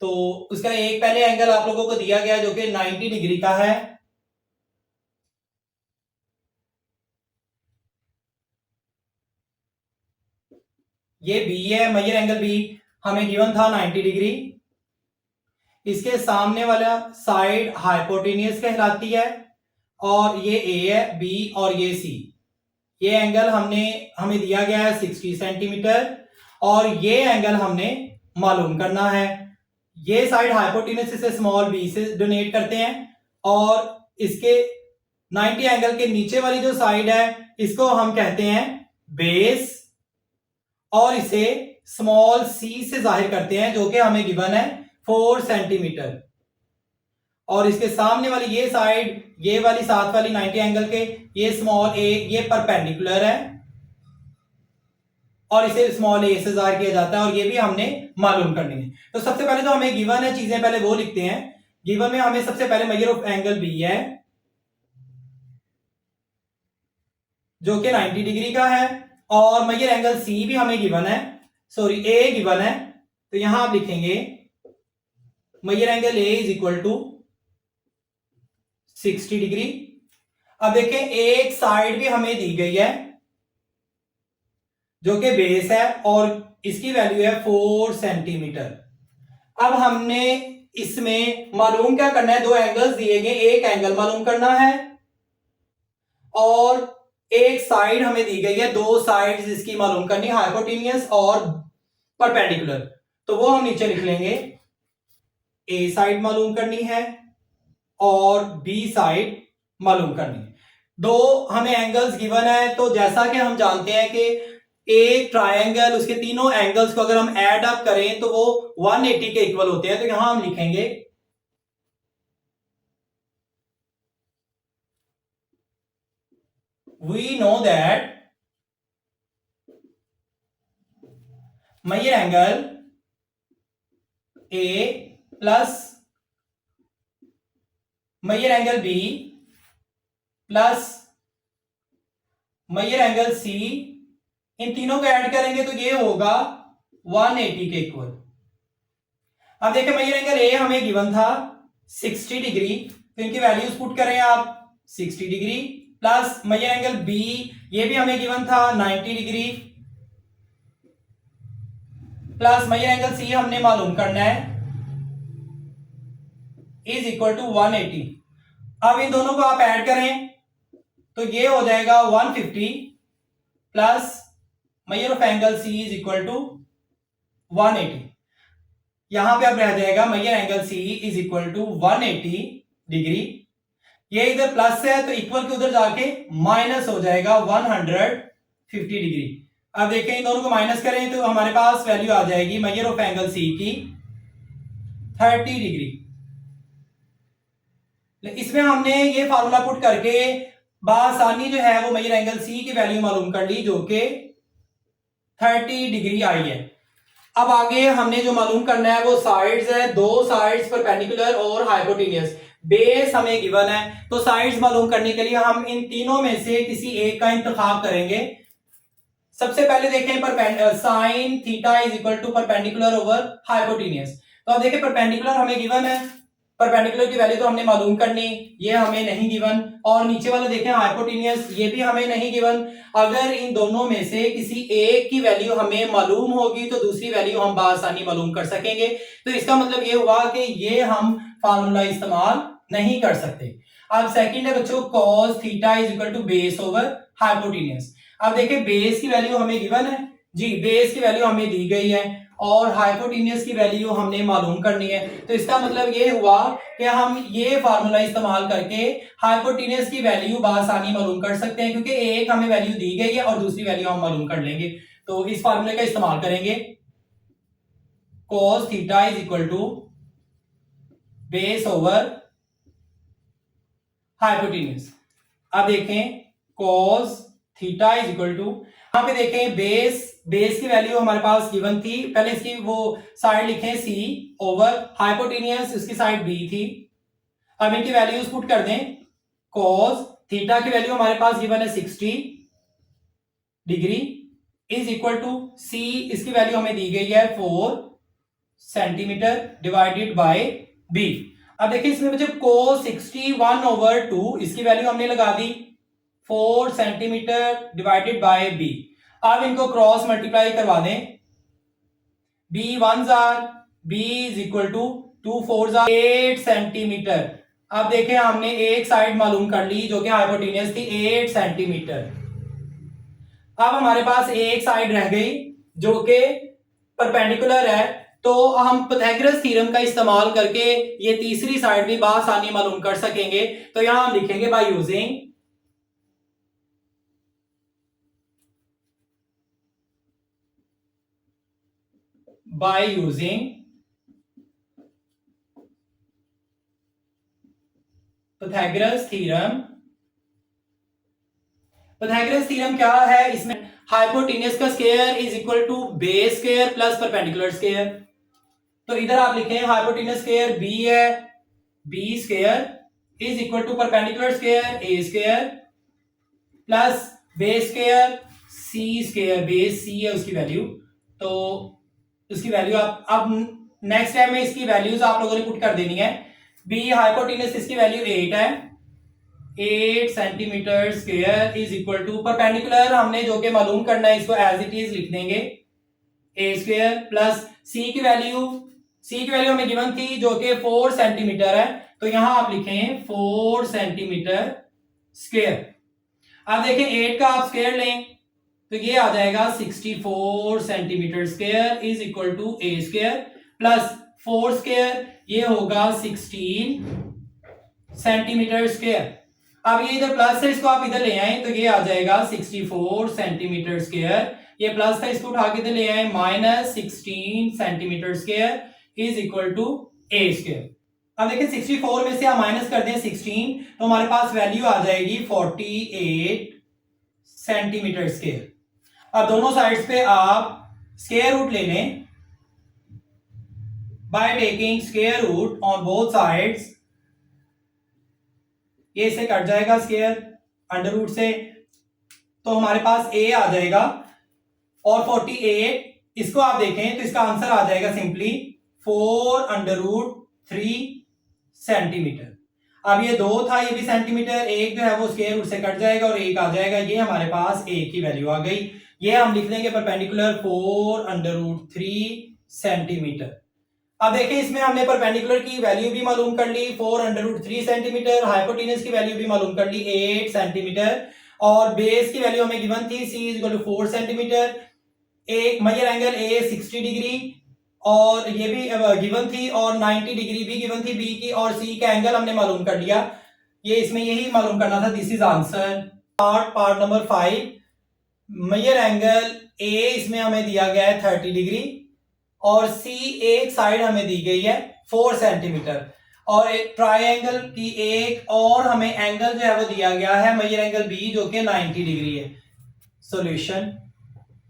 तो उसका एक पहले एंगल आप लोगों को दिया गया जो कि 90 डिग्री का है। ये बी है, मैयर एंगल बी हमें गिवन था 90 डिग्री। इसके सामने वाला साइड हाइपोटेनियस कहलाती है और ये ए है, बी और ये सी। ये एंगल हमें दिया गया है 60 सेंटीमीटर और ये एंगल हमने मालूम करना है। ये साइड हाइपोटेनस से स्मॉल बी से डोनेट करते हैं और इसके 90 एंगल के नीचे वाली जो साइड है इसको हम कहते हैं बेस और इसे स्मॉल सी से जाहिर करते हैं जो कि हमें गिवन है 4 सेंटीमीटर। और इसके सामने वाली ये साइड, ये वाली साथ वाली 90 एंगल के, ये स्मॉल ए, ये परपेंडिकुलर है और इसे स्मॉल ए से जाहिर किया जाता है और ये भी हमने मालूम करनी है। तो सबसे पहले तो हमें गिवन है चीजें, पहले वो लिखते हैं। गिवन में हमें सबसे पहले मैयर ऑफ एंगल बी है जो कि 90 डिग्री का है और मैयर एंगल सी भी हमें गिवन है, सॉरी ए गिवन है। तो यहां आप लिखेंगे measure angle A is equal to 60 degree. अब देखें एक साइड भी हमें दी गई है जो कि बेस है और इसकी वैल्यू है 4 सेंटीमीटर। अब हमने इसमें मालूम क्या करना है, दो एंगल्स दिए गए, एक एंगल मालूम करना है और एक साइड हमें दी गई है, दो साइड्स इसकी मालूम करनी, हाइपोटेनियस और परपेंडिकुलर। तो वो हम नीचे लिख लेंगे, ए साइड मालूम करनी है और बी साइड मालूम करनी है। दो हमें एंगल्स गिवन है, तो जैसा कि हम जानते हैं कि एक ट्रायंगल, उसके तीनों एंगल्स को अगर हम ऐड अप करें तो वो 180 के इक्वल होते हैं। तो यहां हम लिखेंगे we know that measure angle A plus measure angle B plus measure angle C, इन तीनों को ऐड करेंगे तो ये होगा 180 के इक्वल। अब देखिए मैयर एंगल ए हमें गिवन था 60 डिग्री, तो इनकी वैल्यूज पुट करें आप 60 degree plus measure angle B, ये भी हमें गिवन था 90 डिग्री प्लस मैयर एंगल सी हमने मालूम करना है इज इक्वल टू 180। अब इन दोनों को आप ऐड करें तो ये हो जाएगा 150 plus measure of angle C is equal to 180। यहां पे अब रह जाएगा measure angle C is equal to 180 degree. ये इधर प्लस है तो इक्वल के उधर जाके माइनस हो जाएगा 150 डिग्री। अब देखें इन दोनों को माइनस करें तो हमारे पास वैल्यू आ जाएगी मैयर ऑफ एंगल सी की 30 डिग्री। इसमें हमने ये फार्मूला पुट करके बासानी जो है वो मैयर एंगल सी की वैल्यू मालूम कर ली जो कि 30 डिग्री आई है। अब आगे हमने जो मालूम करना है वो साइड्स है, दो साइड्स परपेंडिकुलर और हाइपोटेनियस। बेस हमें गिवन है तो साइड्स मालूम करने के लिए हम इन तीनों में से किसी एक का इंतखाब करेंगे। सबसे पहले देखें sine theta is equal to perpendicular over hypotenuse. तो अब देखें परपेंडिकुलर हमें गिवन है, परपेंडिकुलर की वैल्यू तो हमने मालूम करनी, ये हमें नहीं गिवन। और नीचे वाला देखें हाइपोटेनियस, ये भी हमें नहीं गिवन। अगर इन दोनों में से किसी एक की वैल्यू हमें मालूम होगी तो दूसरी वैल्यू हम बासानी मालूम कर सकेंगे। तो इसका मतलब ये हुआ कि ये हम फार्मूला इस्तेमाल नहीं कर सकते। अब सेकंड है बच्चों cos theta is equal to base over hypotenuse. अब देखिए बेस की वैल्यू हमें गिवन है जी, बेस की वैल्यू हमें दी गई है और हाइपोटेन्यूज की वैल्यू हमने मालूम करनी है। तो इसका मतलब ये हुआ कि हम ये फार्मूला इस्तेमाल करके हाइपोटेन्यूज की वैल्यू बासानी मालूम कर सकते हैं, क्योंकि एक हमें वैल्यू दी गई है और दूसरी वैल्यू हम मालूम कर लेंगे। तो इस फार्मूले का इस्तेमाल करेंगे, cos theta is equal to base over hypotenuse. अब देखें cos theta is equal to, यहां पे देखें बेस की वैल्यू हमारे पास गिवन थी, पहले इसकी वो साइड लिखें c ओवर हाइपोटेन्यूज, इसकी साइड b थी। अब इनकी वैल्यूज पुट कर दें, cos थीटा की वैल्यू हमारे पास गिवन है 60 degree is equal to c, इसकी वैल्यू हमें दी गई है 4 सेंटीमीटर डिवाइडेड बाय b। अब देखिए इसमें बच्चे cos 61 ओवर 2, इसकी वैल्यू हमने लगा दी 4 सेंटीमीटर डिवाइडेड बाय b। अब इनको क्रॉस मल्टीप्लाई करवा दें, b 1 जार b इज इक्वल टू 2 4 जार 8 सेंटीमीटर। अब देखें हमने एक साइड मालूम कर ली जो कि हाइपोटेन्यूज थी 8 सेंटीमीटर। अब हमारे पास एक साइड रह गई जो कि परपेंडिकुलर है, तो हम पाइथागोरस थ्योरम का इस्तेमाल करके ये तीसरी साइड भी बासानी मालूम कर सकेंगे। तो यहां हम लिखेंगे by using Pythagoras theorem. Pythagoras theorem क्या है, इसमें हाइपोटेन्यूज का square is equal to base square plus perpendicular square. तो इधर आप लिखें हाइपोटेन्यूज स्क्वायर b है, b square is equal to perpendicular square a square plus base square c square, base c है उसकी वैल्यू। तो उसकी वैल्यू आप अब नेक्स्ट स्टेप में इसकी वैल्यूज आप लोगों ने पुट कर देनी है। b हाइपोटेन्यूज इसकी वैल्यू 8 है, 8 centimetre square is equal to perpendicular हमने जो कि मालूम करना है, इसको एज इट इज लिख देंगे a स्क्वायर प्लस c की वैल्यू हमें गिवन थी जो कि 4 सेंटीमीटर है, तो यहां आप लिखें 4 सेंटीमीटर स्क्वायर। अब देखें 8 का आप स्क्वायर लें तो ये आ जाएगा 64 centimetre square is equal to a square plus 4 square, ये होगा 16 सेंटीमीटर स्क्वायर। अब ये इधर प्लस है, इसको आप इधर ले आए तो ये आ जाएगा 64 सेंटीमीटर स्क्वायर, ये प्लस था इसको उठा के इधर ले आए minus 16 centimetre square is equal to a square. अब देखिए 64 में से आप माइनस कर दें 16 तो हमारे पास वैल्यू आ जाएगी 48 सेंटीमीटर स्क्वायर। अब दोनों साइड्स पे आप स्क्वायर रूट ले लें, by taking square root on both sides, ये से कट जाएगा स्क्वायर अंडर रूट से, तो हमारे पास a आ जाएगा और 48 इसको आप देखें तो इसका आंसर आ जाएगा सिंपली 4 अंडर रूट 3 सेंटीमीटर। अब ये 2 था, ये भी सेंटीमीटर, एक जो है वो स्क्वायर रूट से कट जाएगा और एक आ जाएगा, ये हमारे पास a की वैल्यू आ गई। ये हम लिख देंगे परपेंडिकुलर 4 अंडर रूट 3 सेंटीमीटर। अब देखिए इसमें हमने परपेंडिकुलर की वैल्यू भी मालूम कर ली 4 अंडर रूट 3 सेंटीमीटर, हाइपोटेन्यूज की वैल्यू भी मालूम कर ली 8 सेंटीमीटर और बेस की वैल्यू हमें गिवन थी c is equal to 4 centimetre. एक मेजर एंगल a 60 डिग्री और ये भी गिवन थी और 90 डिग्री भी गिवन थी b की, और c का एंगल हमने मालूम कर लिया। ये इसमें यही मालूम करना था, this is answer. Part number 5, measure angle a इसमें हमें दिया गया है 30 डिग्री और c एक साइड हमें दी गई है 4 सेंटीमीटर और एक ट्रायंगल की एक और हमें एंगल जो है वो दिया गया है मेजर एंगल b जो कि 90 डिग्री है। सॉल्यूशन,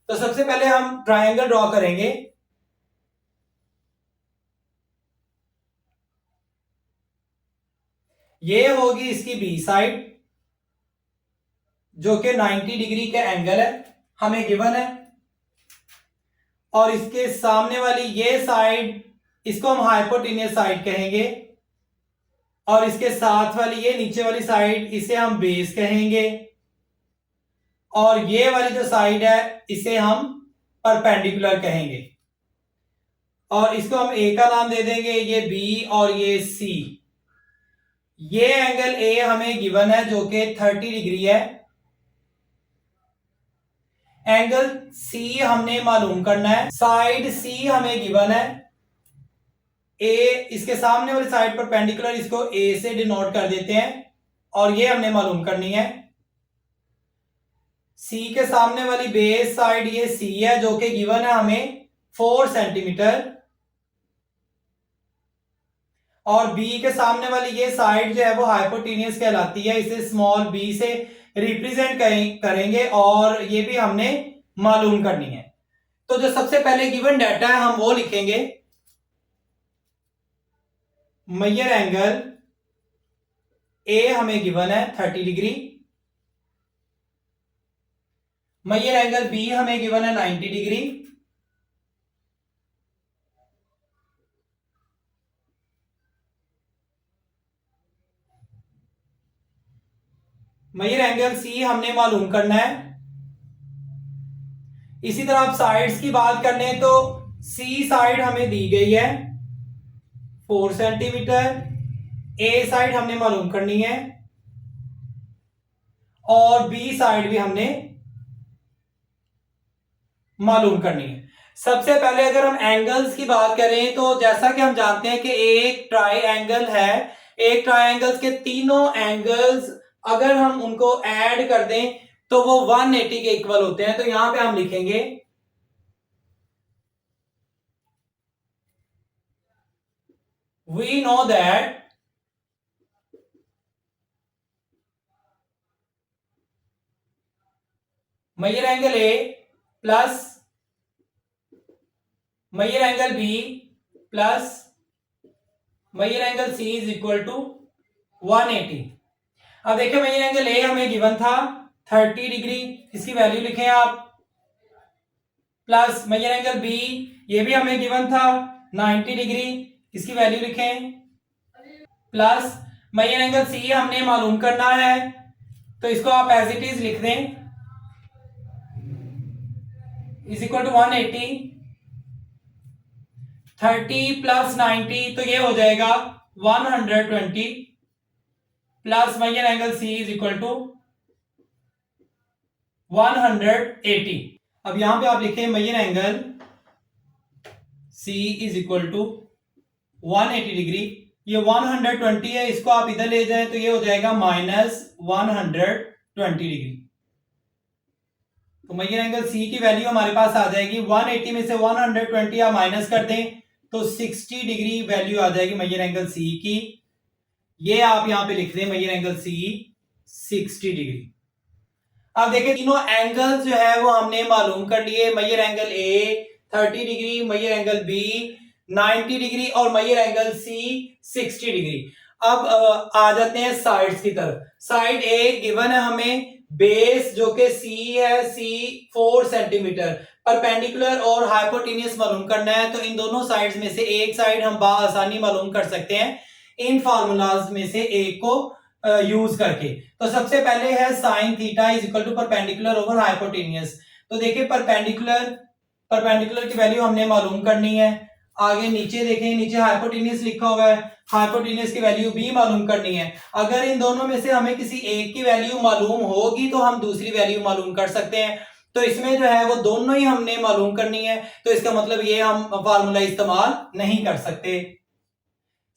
तो सबसे पहले हम ट्रायंगल ड्रॉ करेंगे। ये होगी इसकी बी साइड जो कि 90 डिग्री का एंगल है हमें गिवन है, और इसके सामने वाली ये साइड इसको हम हाइपोटेन्यूज साइड कहेंगे और इसके साथ वाली ये नीचे वाली साइड इसे हम बेस कहेंगे और ये वाली जो साइड है इसे हम परपेंडिकुलर कहेंगे और इसको हम ए का नाम दे देंगे, ये बी और ये सी। ये एंगल ए हमें गिवन है जो कि 30 डिग्री है, एंगल सी हमने मालूम करना है, साइड सी हमें गिवन है, ए इसके सामने वाली साइड परपेंडिकुलर, इसको ए से डिनोट कर देते हैं, और ये हमने मालूम करनी है। सी के सामने वाली बेस साइड ये सी है जो कि गिवन है हमें 4 सेंटीमीटर, और बी के सामने वाली ये साइड जो है वो हाइपोटेनियस कहलाती है, इसे स्मॉल बी से रिप्रेजेंट करेंगे, और ये भी हमने मालूम करनी है। तो जो सबसे पहले गिवन डाटा है हम वो लिखेंगे। मेजर एंगल ए हमें गिवन है 30 डिग्री, मेजर एंगल बी हमें गिवन है 90 डिग्री, मेजर एंगल सी हमने मालूम करना है। इसी तरह आप साइड्स की बात कर लें तो सी साइड हमें दी गई है 4 सेंटीमीटर, ए साइड हमने मालूम करनी है, और बी साइड भी हमने मालूम करनी है। सबसे पहले अगर हम एंगल्स की बात करें तो जैसा कि हम जानते हैं कि एक ट्राइंगल है, एक ट्राइंगल्स के तीनों एंगल्स अगर हम उनको ऐड कर दें तो वो 180 के इक्वल होते हैं। तो यहां पे हम लिखेंगे we know that measure angle A plus measure angle B plus measure angle C is equal to 180। अब देखिए मेजर एंगल ए हमें गिवन था 30 डिग्री, इसकी वैल्यू लिखें आप, प्लस मेजर एंगल बी ये भी हमें गिवन था 90 डिग्री, इसकी वैल्यू लिखें, प्लस मेजर एंगल सी हमने मालूम करना है, तो इसको आप एज इट इज लिख दें, इज इक्वल टू 180, 30 प्लस 90 तो ये हो जाएगा 120, plus measure angle C is equal to 180। अब यहां पे आप लिखें measure angle C is equal to 180 degree, ये 120 है, इसको आप इधर ले जाएं तो ये हो जाएगा -120 डिग्री। तो मेजर एंगल सी की वैल्यू हमारे पास आ जाएगी 180 में से 120 आप माइनस कर दें तो 60 डिग्री वैल्यू आ जाएगी मेजर एंगल सी की। ये आप यहां पे लिख दें मेजर एंगल सी 60 डिग्री। अब देखिए तीनों एंगल्स जो है वो हमने मालूम कर लिए, measure angle A 30 degree, measure angle B 90 degree और मेजर एंगल सी 60 डिग्री। अब आ जाते हैं साइड्स की तरफ। साइड ए गिवन है हमें, बेस जो कि सी है, सी 4 सेंटीमीटर, परपेंडिकुलर और हाइपोटेनियस मालूम करना है। तो इन दोनों साइड्स में से एक साइड हम आसानी मालूम कर सकते हैं इन फार्मूलाज में से एक को यूज करके। तो सबसे पहले है sine theta is equal to perpendicular over hypotenuse. तो देखिए परपेंडिकुलर की वैल्यू हमने मालूम करनी है। आगे नीचे देखें, नीचे हाइपोटेनियस लिखा हुआ है, हाइपोटेनियस की वैल्यू भी मालूम करनी है। अगर इन दोनों में से हमें किसी एक की वैल्यू मालूम होगी तो हम दूसरी वैल्यू मालूम कर सकते हैं। तो इसमें जो है वो दोनों ही हमने मालूम करनी है, तो इसका मतलब ये हम फार्मूला इस्तेमाल नहीं कर सकते।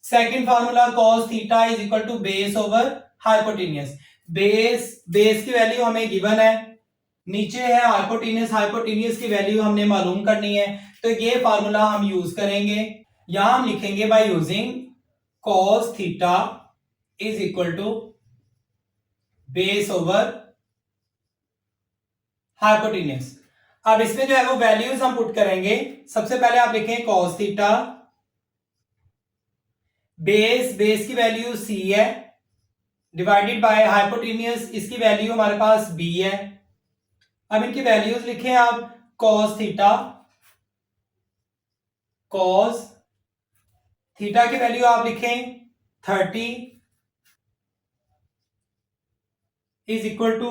Second formula cos theta is equal to base over hypotenuse. Base की वैल्यू हमें गिवन है, नीचे है हाइपोटेनियस की वैल्यू हमने मालूम करनी है। तो ये फार्मूला हम यूज करेंगे, यहां हम लिखेंगे by using cos theta is equal to base over hypotenuse. अब इसमें जो है वो वैल्यूज हम पुट करेंगे। सबसे पहले आप लिखें cos थीटा, बेस की वैल्यू c है, डिवाइडेड बाय हाइपोटेनियस, इसकी वैल्यू हमारे पास b है। अब इनकी वैल्यूज लिखें आप, cos थीटा की वैल्यू आप लिखें 30 इज इक्वल टू,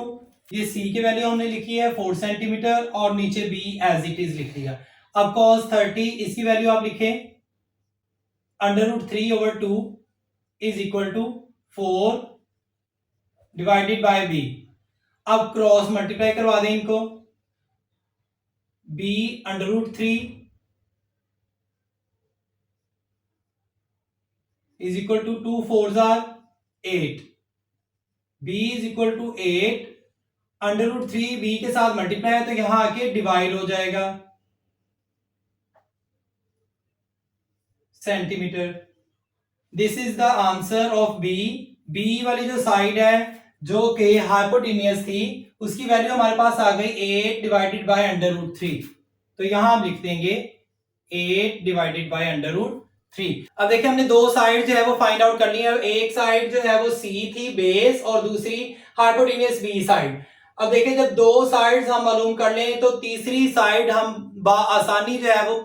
ये c की वैल्यू हमने लिखी है 4 सेंटीमीटर और नीचे b एज इट इज लिख दिया। अब cos 30 इसकी वैल्यू आप लिखें √3/2 is equal to 4 divided by b। अब क्रॉस मल्टीप्लाई करवा दें इनको, b under root 3 is equal to 2 4 आर 8, b is equal to 8 under root 3 b के साथ मल्टीप्लाई है तो यहां आके डिवाइड हो जाएगा centimetre. This is the answer of b. B वाली जो साइड है जो कि हाइपोटेनियस थी उसकी वैल्यू हमारे पास आ गई 8 डिवाइडेड बाय अंडर रूट 3। तो यहां हम लिख देंगे 8 डिवाइडेड बाय अंडर रूट 3। अब देखिए हमने दो साइड जो है वो फाइंड आउट कर ली है। एक साइड जो है वो सी थी बेस और दूसरी हाइपोटेनियस बी साइड। अब देखिए जब दो साइड्स हम मालूम कर लें तो तीसरी साइड हम आसानी जो है वो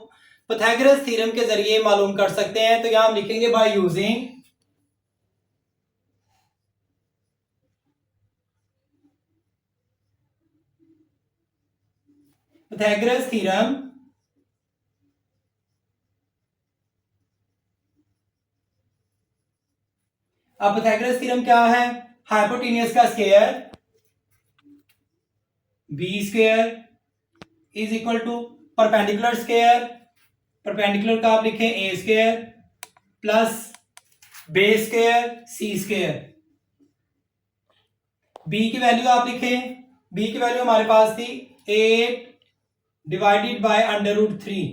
पाइथागोरस थ्योरम के जरिए मालूम कर सकते हैं। तो यहां हम लिखेंगे बाय यूजिंग पाइथागोरस थ्योरम। अब पाइथागोरस थ्योरम क्या है? हाइपोटेनियस का square b square is equal to perpendicular square, perpendicular का आप लिखें ए स्क्वायर प्लस बेस स्क्वायर सी स्क्वायर। बी की वैल्यू आप लिखें, बी की वैल्यू हमारे पास थी 8 divided by under root 3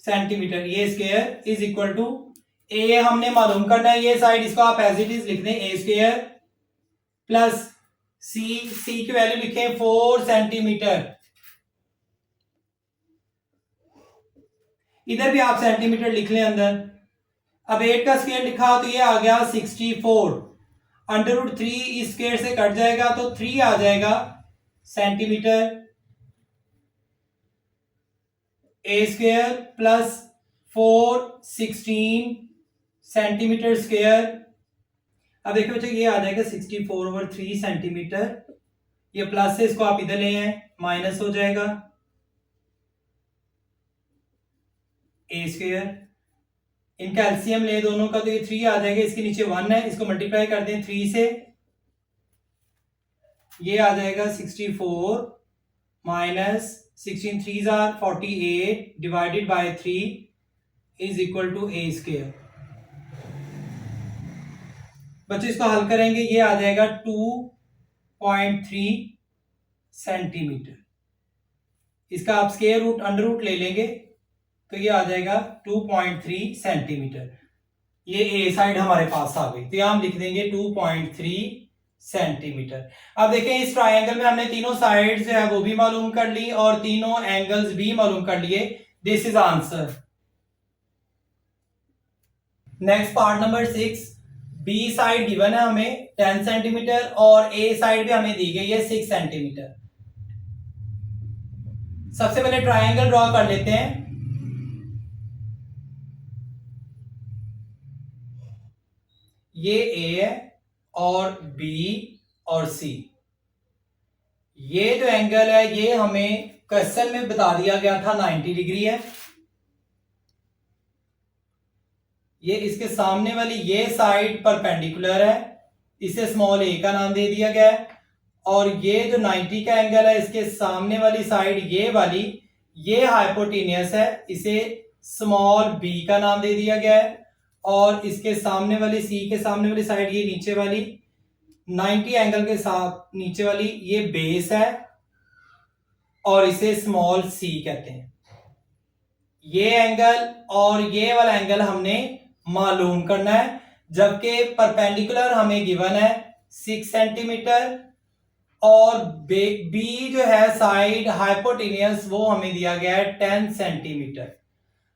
centimetre ये square is equal to a हमने मालूम करना है ये साइड, इसको आप एज इट इज लिख दें ए स्क्वायर प्लस सी, सी की वैल्यू लिखें 4 सेंटीमीटर। इधर भी आप सेंटीमीटर लिख लें अंदर। अब 8 का स्क्वायर लिखा तो ये आ गया 64, अंडर रूट 3 इस स्क्वायर से कट जाएगा तो 3 आ जाएगा सेंटीमीटर। ए स्क्वायर प्लस 4 16 सेंटीमीटर स्क्वायर। अब देखिए बच्चों ये आ जाएगा 64/3 सेंटीमीटर। ये प्लस से इसको आप इधर ले आए माइनस हो जाएगा ए स्क्वायर। इनका एलसीएम ले दोनों का तो ये 3 आ जाएगा, इसके नीचे 1 है, इसको मल्टीप्लाई कर दें 3 से, ये आ जाएगा 64 माइनस 16 3 आर 48 divided by 3 is equal to A square. बच्चों इसको हल करेंगे ये आ जाएगा 2.3 सेंटीमीटर। इसका आप स्क्वायर रूट अंडर रूट ले लेंगे तो ये आ जाएगा 2.3 सेंटीमीटर। ये ए साइड हमारे पास आ गई तो यहां हम लिख देंगे 2.3 सेंटीमीटर। अब देखें इस ट्रायंगल में हमने तीनों साइड जो है वो भी मालूम कर ली और तीनों एंगल्स भी मालूम कर लिए। This is answer. Next part number 6, b side given है हमें 10 सेंटीमीटर और ए साइड भी हमें दी गई है 6 सेंटीमीटर। सबसे पहले ट्रायंगल ड्रॉ कर लेते हैं। ये ए है और बी और सी। ये जो एंगल है ये हमें क्वेश्चन में बता दिया गया था 90 डिग्री है। ये इसके सामने वाली ये साइड परपेंडिकुलर है, इसे स्मॉल ए का नाम दे दिया गया है। और ये जो 90 का एंगल है इसके सामने वाली साइड ये वाली ये हाइपोटेनियस है, इसे स्मॉल बी का नाम दे दिया गया है। और इसके सामने वाली सी के सामने वाली साइड ये नीचे वाली 90 एंगल के साथ नीचे वाली ये बेस है और इसे स्मॉल सी कहते हैं। ये एंगल और ये वाला एंगल हमने मालूम करना है, जबकि परपेंडिकुलर हमें गिवन है 6 सेंटीमीटर और बी जो है साइड हाइपोटेनियस वो हमें दिया गया है 10 सेंटीमीटर।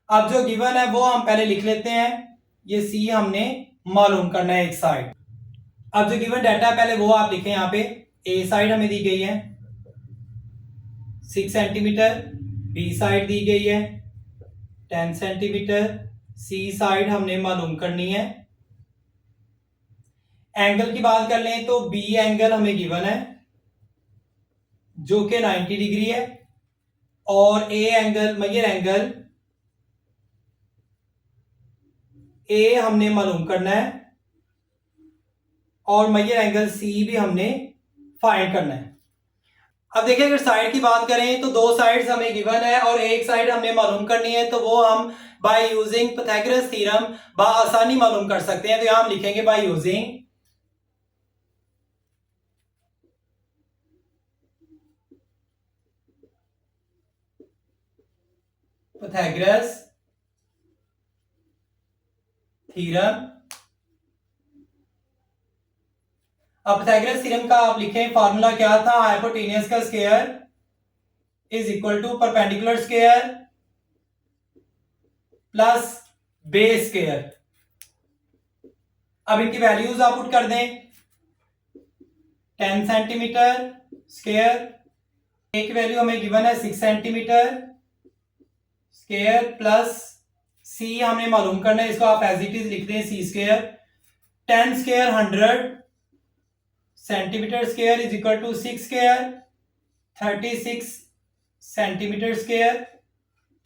अब जो गिवन है वो हम पहले लिख लेते हैं, ये सी हमने मालूम करना है एक साइड। अब जो गिवन डाटा है पहले वो आप लिखें, यहां पे ए साइड हमें दी गई है 6 सेंटीमीटर, बी साइड दी गई है 10 सेंटीमीटर, सी साइड हमने मालूम करनी है। एंगल की बात कर लें तो बी एंगल हमें गिवन है जो कि 90 डिग्री है और ए एंगल मेजर एंगल ए हमने मालूम करना है और मेजर एंगल सी भी हमने फाइंड करना है। अब देखिए अगर साइड की बात करें तो दो साइड्स हमें गिवन है और एक साइड हमें मालूम करनी है, तो वो हम बाय यूजिंग पाइथागोरस थ्योरम बआसानी मालूम कर सकते हैं। तो यहां हम लिखेंगे बाय यूजिंग पाइथागोरस थ्योरम। अब पाइथागोरस थ्योरम का आप लिखें, फार्मूला क्या था, हाइपोटेन्यूज का square is equal to perpendicular square plus base square. अब इनकी वैल्यूज आप पुट कर दें, 10 सेंटीमीटर स्क्वायर, ए की वैल्यू हमें गिवन है 6 सेंटीमीटर स्क्वायर प्लस सी हमें मालूम करना है, इसको आप एज इट इज लिख दें C square. 10 square 100 centimetre square is equal to 6 square 36 centimetre square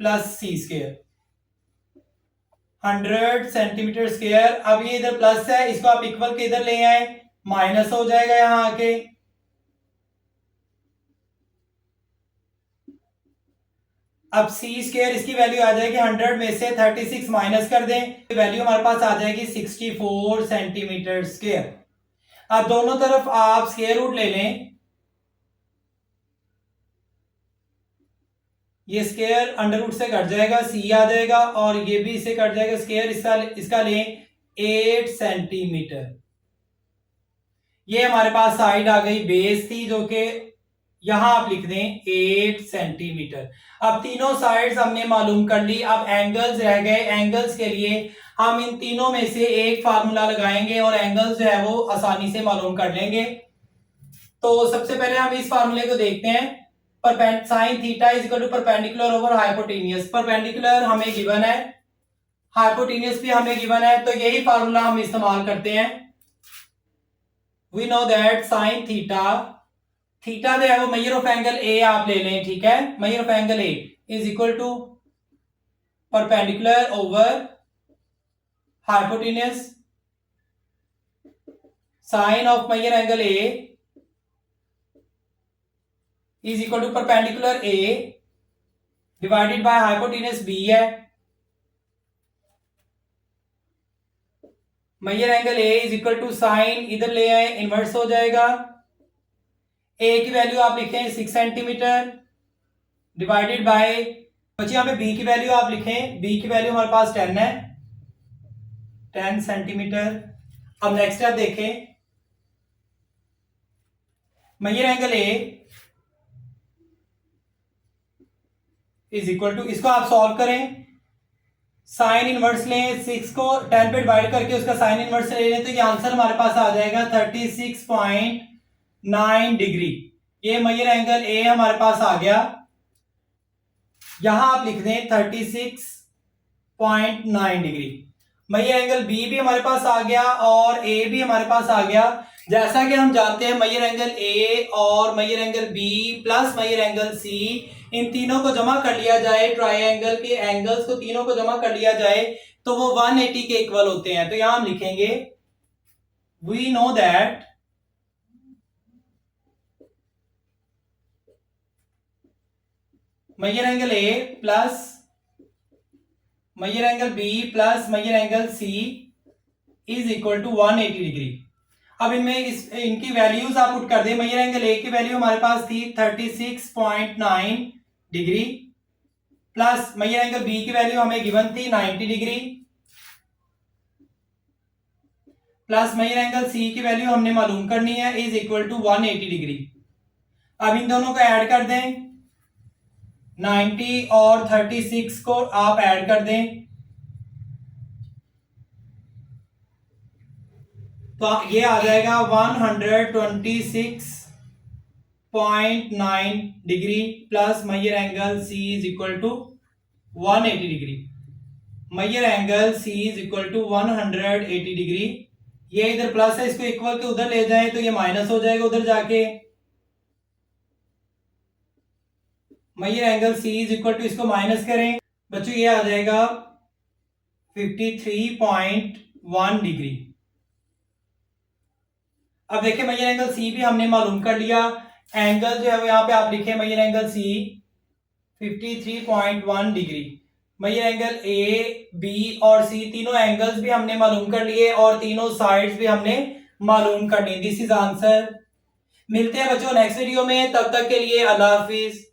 plus C square 100 centimetre square. अब ये इधर प्लस है, इसको आप इक्वल के इधर ले आए, माइनस हो जाएगा यहां आके। अब सी स्क्वायर इसकी वैल्यू आ जाएगी 100 में से 36 माइनस कर दें, वैल्यू हमारे पास आ जाएगी 64 सेंटीमीटर स्क्वायर। अब दोनों तरफ आप स्क्वायर रूट ले लें, ये स्क्वायर अंडर रूट से कट जाएगा, सी आ जाएगा और ये भी इससे कट जाएगा, स्क्वायर इसका लें 8 सेंटीमीटर। ये हमारे पास साइड आ गई बेस थी जो कि यहां आप लिख दें 8 सेंटीमीटर। अब तीनों साइड्स हमने मालूम कर ली, अब एंगल्स रह गए। एंगल्स के लिए हम इन तीनों में से एक फार्मूला लगाएंगे और एंगल्स जो है वो आसानी से मालूम कर लेंगे। तो सबसे पहले हम इस फार्मूले को देखते हैं, sine theta is equal to perpendicular over hypotenuse. Perpendicular हमें गिवन है, हाइपोटेन्यूज भी हमें गिवन है, तो यही फार्मूला हम इस्तेमाल करते हैं। We know that sine theta, theta जो है वो मेजर ऑफ एंगल ए आप ले लें, ठीक है, measure of angle A is equal to perpendicular over hypotenuse. Sine of measure angle A is equal to perpendicular A divided by hypotenuse B है। Measure angle A is equal to sine, इधर ले आए inverse हो जाएगा, ए की value आप लिखें 6 centimetre divided bye, बच्चे यहाँ पे बी की वैल्यू आप लिखें, बी की वैल्यू हमारे पास 10 है, 10 सेंटीमीटर। अब नेक्स्ट स्टेप देखें, measure angle A is equal to, इसको आप सॉल्व करें, साइन इनवर्स लें, 6 को 10 पे डिवाइड करके उसका साइन इनवर्स ले लें, तो ये आंसर हमारे पास आ जाएगा 36.9 डिग्री। ये मेजर एंगल ए हमारे पास आ गया, यहां आप लिख दें 36.9 डिग्री। मेजर एंगल बी भी हमारे पास आ गया और ए भी हमारे पास आ गया। जैसा कि हम जानते हैं मेजर एंगल ए और measure angle B plus measure angle C, इन तीनों को जमा कर लिया जाए, ट्रायंगल के एंगल्स को तीनों को जमा कर लिया जाए तो वो 180 के इक्वल होते हैं। तो यहां हम लिखेंगे we know that measure angle A plus measure angle B plus measure angle C is equal to 180 degree. अब इनमें इनकी वैल्यूज आप पुट कर दें, मेजर एंगल ए की वैल्यू हमारे पास थी 36.9 degree plus measure angle B की वैल्यू हमें गिवन थी 90 degree plus measure angle C की वैल्यू हमने मालूम करनी है इज इक्वल टू 180 डिग्री। अब इन दोनों को ऐड कर दें, 90 और 36 को आप ऐड कर दें, तो ये आ जाएगा 126.9 degree plus measure angle C is equal to 180 degree. Measure angle C is equal to 180 degree. ये इधर प्लस है, इसको इक्वल के उधर ले जाएं तो ये माइनस हो जाएगा उधर जाके। Measure angle C is equal to, इसको माइनस करें बच्चों, ये आ जाएगा 53.1 डिग्री। अब देखिए मेजर एंगल सी भी हमने मालूम कर लिया एंगल जो है वो यहाँ पे आप लिखे measure angle C 53.1 degree. Measure angle A B और सी तीनों एंगल्स भी हमने मालूम कर लिए और तीनों साइड्स भी हमने मालूम कर ली। This is answer. मिलते हैं बच्चों नेक्स्ट वीडियो में, तब तक के लिए अल्लाह हाफिज।